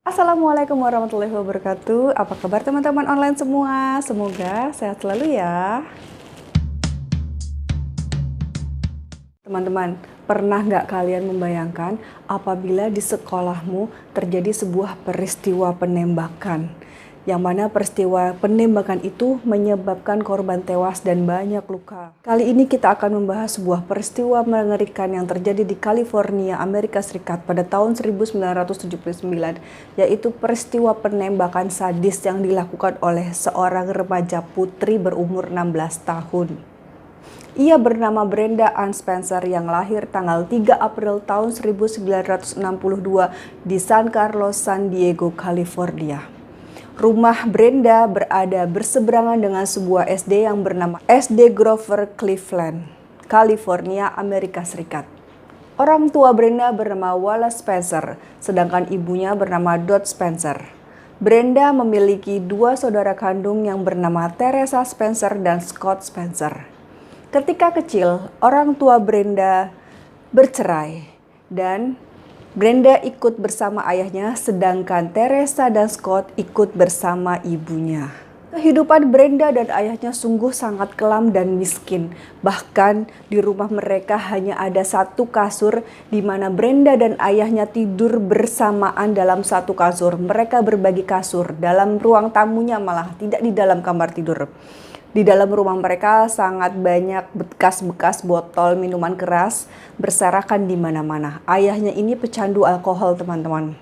Assalamualaikum warahmatullahi wabarakatuh. Apa kabar teman-teman online semua? Semoga sehat selalu ya. Teman-teman, pernah nggak kalian membayangkan apabila di sekolahmu terjadi sebuah peristiwa penembakan? Yang mana peristiwa penembakan itu menyebabkan korban tewas dan banyak luka. Kali ini kita akan membahas sebuah peristiwa mengerikan yang terjadi di California, Amerika Serikat pada tahun 1979, yaitu peristiwa penembakan sadis yang dilakukan oleh seorang remaja putri berumur 16 tahun. Ia bernama Brenda Ann Spencer yang lahir tanggal 3 April tahun 1962 di San Carlos, San Diego, California. Rumah Brenda berada berseberangan dengan sebuah SD yang bernama SD Grover Cleveland, California, Amerika Serikat. Orang tua Brenda bernama Wallace Spencer, sedangkan ibunya bernama Dot Spencer. Brenda memiliki dua saudara kandung yang bernama Teresa Spencer dan Scott Spencer. Ketika kecil, orang tua Brenda bercerai dan Brenda ikut bersama ayahnya, sedangkan Teresa dan Scott ikut bersama ibunya. Kehidupan Brenda dan ayahnya sungguh sangat kelam dan miskin. Bahkan di rumah mereka hanya ada satu kasur di mana Brenda dan ayahnya tidur bersamaan dalam satu kasur. Mereka berbagi kasur, dalam ruang tamunya malah tidak di dalam kamar tidur. Di dalam rumah mereka sangat banyak bekas-bekas botol minuman keras berserakan di mana-mana. Ayahnya ini pecandu alkohol, teman-teman.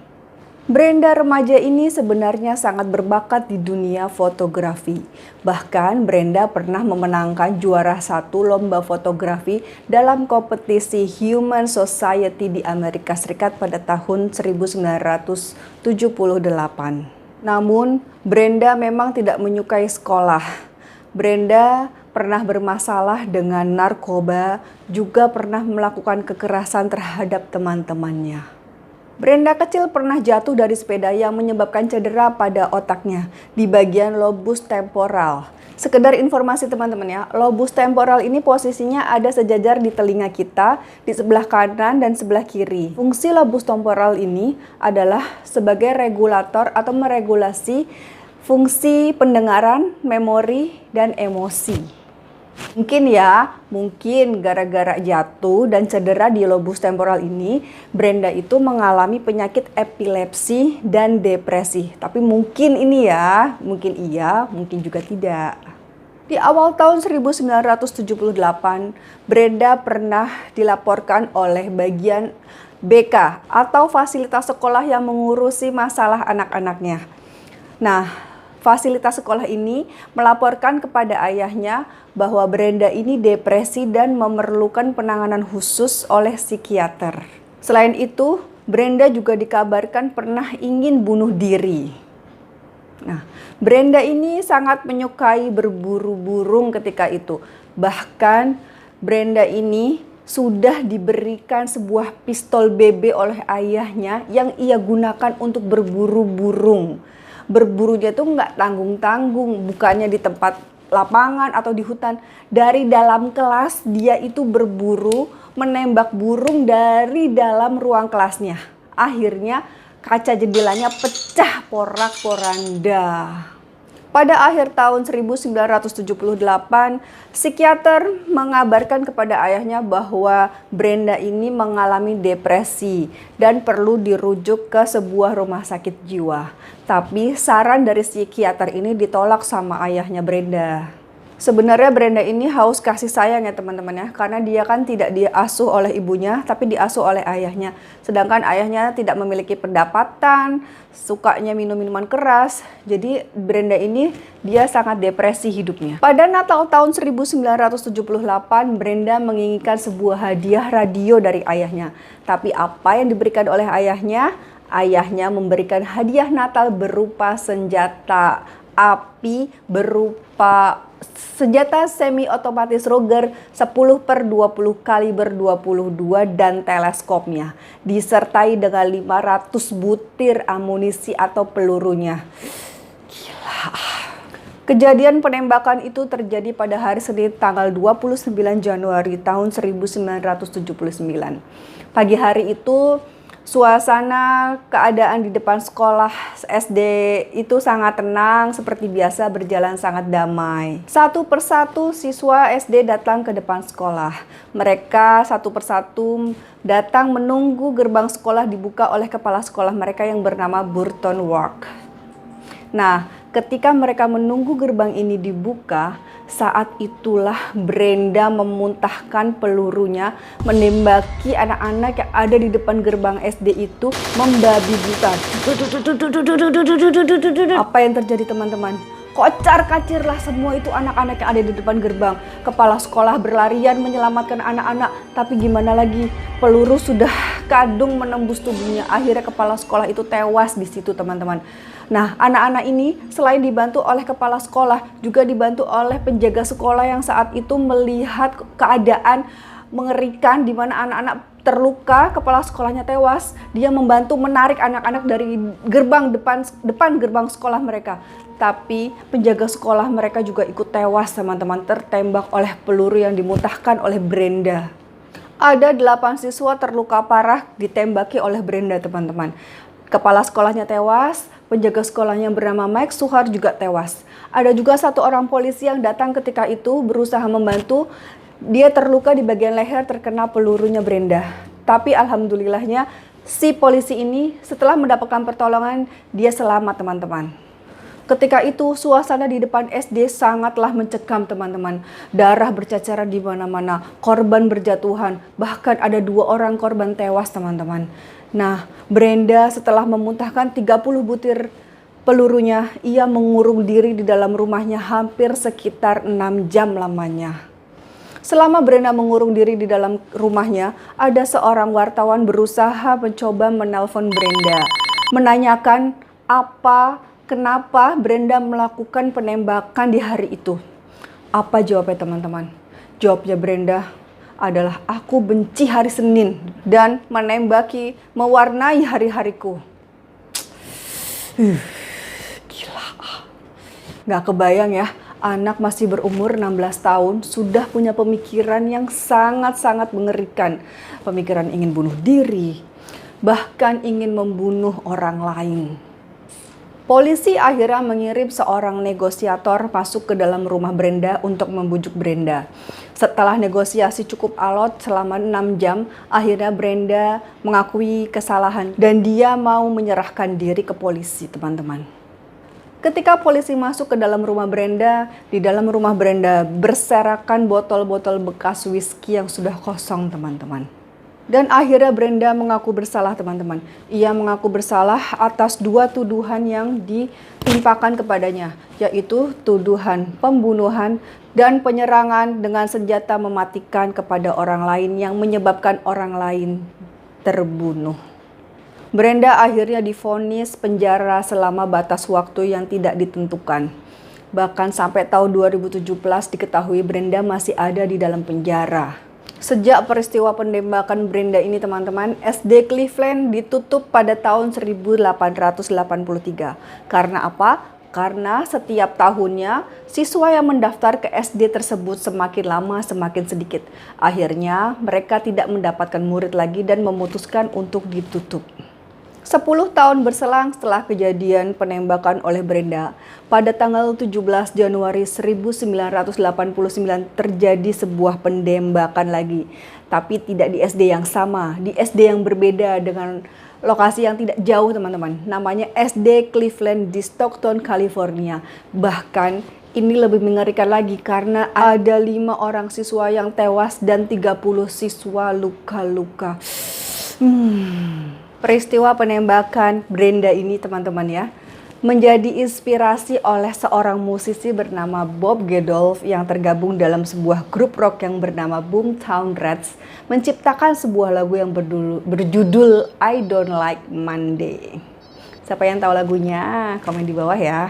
Brenda remaja ini sebenarnya sangat berbakat di dunia fotografi. Bahkan Brenda pernah memenangkan juara satu lomba fotografi dalam kompetisi Human Society di Amerika Serikat pada tahun 1978. Namun, Brenda memang tidak menyukai sekolah. Brenda pernah bermasalah dengan narkoba, juga pernah melakukan kekerasan terhadap teman-temannya. Brenda kecil pernah jatuh dari sepeda yang menyebabkan cedera pada otaknya di bagian lobus temporal. Sekedar informasi teman-teman ya, lobus temporal ini posisinya ada sejajar di telinga kita, di sebelah kanan dan sebelah kiri. Fungsi lobus temporal ini adalah sebagai regulator atau meregulasi fungsi pendengaran, memori, dan emosi. Mungkin gara-gara jatuh dan cedera di lobus temporal ini, Brenda itu mengalami penyakit epilepsi dan depresi. Tapi mungkin mungkin iya, mungkin juga tidak. Di awal tahun 1978, Brenda pernah dilaporkan oleh bagian BK atau fasilitas sekolah yang mengurusi masalah anak-anaknya. Nah, fasilitas sekolah ini melaporkan kepada ayahnya bahwa Brenda ini depresi dan memerlukan penanganan khusus oleh psikiater. Selain itu, Brenda juga dikabarkan pernah ingin bunuh diri. Nah, Brenda ini sangat menyukai berburu burung ketika itu. Bahkan Brenda ini sudah diberikan sebuah pistol BB oleh ayahnya yang ia gunakan untuk berburu burung. Berburunya tuh nggak tanggung-tanggung, bukannya di tempat lapangan atau di hutan. Dari dalam kelas dia itu berburu, menembak burung dari dalam ruang kelasnya. Akhirnya kaca jendelanya pecah porak-poranda. Pada akhir tahun 1978, psikiater mengabarkan kepada ayahnya bahwa Brenda ini mengalami depresi dan perlu dirujuk ke sebuah rumah sakit jiwa. Tapi saran dari psikiater ini ditolak sama ayahnya Brenda. Sebenarnya Brenda ini haus kasih sayang ya teman-teman ya, karena dia kan tidak diasuh oleh ibunya tapi diasuh oleh ayahnya. Sedangkan ayahnya tidak memiliki pendapatan, sukanya minum minuman keras. Jadi Brenda ini dia sangat depresi hidupnya. Pada Natal tahun 1978, Brenda menginginkan sebuah hadiah radio dari ayahnya. Tapi apa yang diberikan oleh ayahnya? Ayahnya memberikan hadiah Natal berupa senjata api berupa senjata semi otomatis Ruger 10/20 kaliber 22 dan teleskopnya, disertai dengan 500 butir amunisi atau pelurunya. Gila. Kejadian penembakan itu terjadi pada hari Senin tanggal 29 Januari tahun 1979. Pagi hari itu Suasana keadaan di depan sekolah SD itu sangat tenang, seperti biasa berjalan sangat damai. Satu persatu siswa SD datang ke depan sekolah. Mereka satu persatu datang menunggu gerbang sekolah dibuka oleh kepala sekolah mereka yang bernama Burton Ward. Nah, ketika mereka menunggu gerbang ini dibuka, saat itulah Brenda memuntahkan pelurunya menembaki anak-anak yang ada di depan gerbang SD itu membabi buta. Apa yang terjadi teman-teman? Kocar-kacirlah semua itu anak-anak yang ada di depan gerbang. Kepala sekolah berlarian menyelamatkan anak-anak, tapi gimana lagi? Peluru sudah kadung menembus tubuhnya. Akhirnya kepala sekolah itu tewas di situ, teman-teman. Nah, anak-anak ini selain dibantu oleh kepala sekolah, juga dibantu oleh penjaga sekolah yang saat itu melihat keadaan mengerikan di mana anak-anak terluka, kepala sekolahnya tewas. Dia membantu menarik anak-anak dari gerbang depan gerbang sekolah mereka. Tapi penjaga sekolah mereka juga ikut tewas, teman-teman, tertembak oleh peluru yang dimuntahkan oleh Brenda. Ada 8 siswa terluka parah ditembaki oleh Brenda, teman-teman. Kepala sekolahnya tewas, penjaga sekolahnya bernama Mike Suhar juga tewas. Ada juga 1 orang polisi yang datang ketika itu berusaha membantu. Dia terluka di bagian leher terkena pelurunya Brenda. Tapi alhamdulillahnya si polisi ini setelah mendapatkan pertolongan dia selamat, teman-teman. Ketika itu suasana di depan SD sangatlah mencekam, teman-teman. Darah berceceran di mana-mana, korban berjatuhan, bahkan ada 2 orang korban tewas, teman-teman. Nah, Brenda setelah memuntahkan 30 butir pelurunya, ia mengurung diri di dalam rumahnya hampir sekitar 6 jam lamanya. Selama Brenda mengurung diri di dalam rumahnya, ada seorang wartawan berusaha mencoba menelpon Brenda, menanyakan kenapa Brenda melakukan penembakan di hari itu. Apa jawabnya, teman-teman? Jawabnya Brenda adalah, aku benci hari Senin dan mewarnai hari-hariku. Gila. Gak kebayang ya, anak masih berumur 16 tahun sudah punya pemikiran yang sangat-sangat mengerikan. Pemikiran ingin bunuh diri, bahkan ingin membunuh orang lain. Polisi akhirnya mengirim seorang negosiator masuk ke dalam rumah Brenda untuk membujuk Brenda. Setelah negosiasi cukup alot selama 6 jam, akhirnya Brenda mengakui kesalahan dan dia mau menyerahkan diri ke polisi, teman-teman. Ketika polisi masuk ke dalam rumah Brenda, di dalam rumah Brenda berserakan botol-botol bekas whisky yang sudah kosong, teman-teman. Dan akhirnya Brenda mengaku bersalah, teman-teman. Ia mengaku bersalah atas 2 tuduhan yang ditimpakan kepadanya, yaitu tuduhan pembunuhan dan penyerangan dengan senjata mematikan kepada orang lain yang menyebabkan orang lain terbunuh. Brenda akhirnya divonis penjara selama batas waktu yang tidak ditentukan. Bahkan sampai tahun 2017 diketahui Brenda masih ada di dalam penjara. Sejak peristiwa penembakan Brenda ini, teman-teman, SD Cleveland ditutup pada tahun 1883. Karena apa? Karena setiap tahunnya siswa yang mendaftar ke SD tersebut semakin lama semakin sedikit. Akhirnya mereka tidak mendapatkan murid lagi dan memutuskan untuk ditutup. 10 tahun berselang setelah kejadian penembakan oleh Brenda, pada tanggal 17 Januari 1989 terjadi sebuah penembakan lagi. Tapi tidak di SD yang sama, di SD yang berbeda dengan lokasi yang tidak jauh, teman-teman. Namanya SD Cleveland di Stockton, California. Bahkan ini lebih mengerikan lagi karena ada 5 orang siswa yang tewas dan 30 siswa luka-luka. Peristiwa penembakan Brenda ini, teman-teman ya, menjadi inspirasi oleh seorang musisi bernama Bob Geldof yang tergabung dalam sebuah grup rock yang bernama Boomtown Rats, menciptakan sebuah lagu yang berjudul I Don't Like Monday. Siapa yang tahu lagunya? Komen di bawah ya.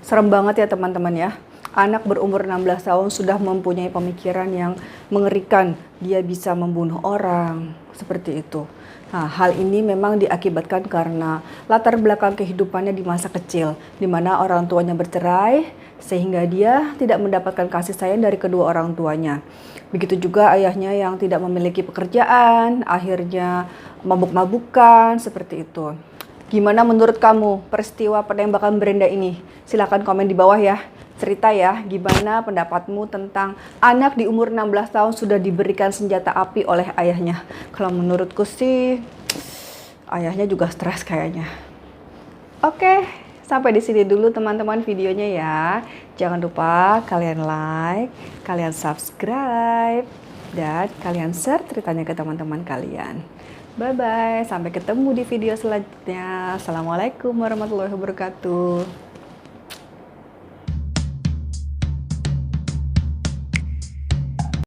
Serem banget ya, teman-teman ya. Anak berumur 16 tahun sudah mempunyai pemikiran yang mengerikan. Dia bisa membunuh orang, seperti itu. Nah, hal ini memang diakibatkan karena latar belakang kehidupannya di masa kecil, di mana orang tuanya bercerai, sehingga dia tidak mendapatkan kasih sayang dari kedua orang tuanya. Begitu juga ayahnya yang tidak memiliki pekerjaan, akhirnya mabuk-mabukan, seperti itu. Gimana menurut kamu peristiwa penembakan Brenda ini? Silahkan komen di bawah ya. Cerita ya, gimana pendapatmu tentang anak di umur 16 tahun sudah diberikan senjata api oleh ayahnya? Kalau menurutku sih, ayahnya juga stres kayaknya. Oke, sampai di sini dulu teman-teman videonya ya. Jangan lupa kalian like, kalian subscribe, dan kalian share ceritanya ke teman-teman kalian. Bye-bye, sampai ketemu di video selanjutnya. Assalamualaikum warahmatullahi wabarakatuh.